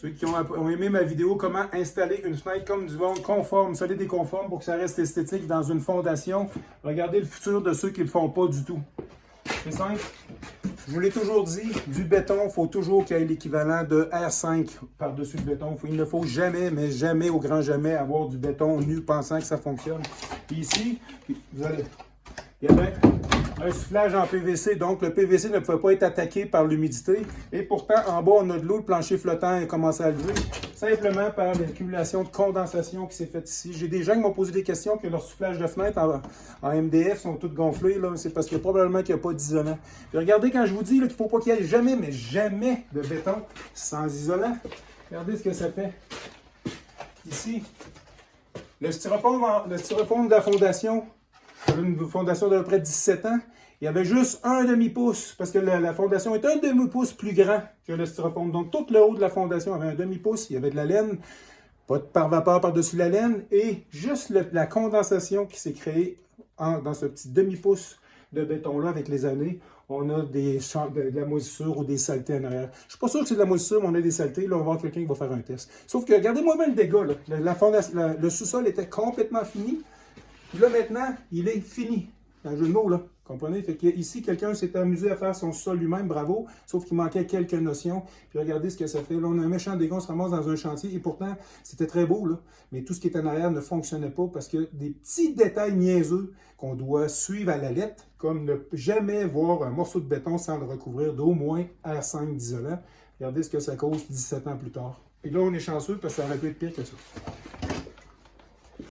Ceux qui ont aimé ma vidéo, comment installer une fenêtre comme du monde conforme, solide et conforme pour que ça reste esthétique dans une fondation. Regardez le futur de ceux qui ne le font pas du tout. C'est simple. Je vous l'ai toujours dit, du béton, il faut toujours qu'il y ait l'équivalent de R5 par-dessus le béton. Il ne faut jamais, mais jamais, au grand jamais, avoir du béton nu pensant que ça fonctionne. Puis ici, vous allez, il y avait un soufflage en PVC, donc le PVC ne pouvait pas être attaqué par l'humidité. Et pourtant, en bas, on a de l'eau, le plancher flottant a commencé à lever, simplement par l'accumulation de condensation qui s'est faite ici. J'ai des gens qui m'ont posé des questions que leurs soufflages de fenêtre en MDF sont tous gonflés. C'est parce que probablement qu'il n'y a pas d'isolant. Puis regardez, quand je vous dis qu'il ne faut pas qu'il y ait jamais, mais jamais de béton sans isolant. Regardez ce que ça fait. Ici, le styrofoam de la fondation, une fondation d'à peu près 17 ans, il y avait juste un demi-pouce, parce que la fondation est un demi-pouce plus grand que le styrofoam. Donc, tout le haut de la fondation avait un demi-pouce, il y avait de la laine, pas de par vapeur par-dessus la laine, et juste la condensation qui s'est créée dans ce petit demi-pouce de béton-là avec les années. On a de la moisissure ou des saletés en arrière. Je ne suis pas sûr que c'est de la moisissure, mais on a des saletés. Là, on va voir quelqu'un qui va faire un test. Sauf que, regardez-moi bien le dégât. Là. Le sous-sol était complètement fini. Puis là, maintenant, il est fini. C'est un jeu de mots, là. Comprenez? Fait que ici, quelqu'un s'est amusé à faire son sol lui-même, bravo, sauf qu'il manquait quelques notions. Puis regardez ce que ça fait. Là, on a un méchant dégât, on se ramasse dans un chantier, et pourtant, c'était très beau, là. Mais tout ce qui est en arrière ne fonctionnait pas parce que des petits détails niaiseux qu'on doit suivre à la lettre, comme ne jamais voir un morceau de béton sans le recouvrir d'au moins R5 d'isolant. Regardez ce que ça cause 17 ans plus tard. Et là, on est chanceux parce que ça aurait pu être pire que ça.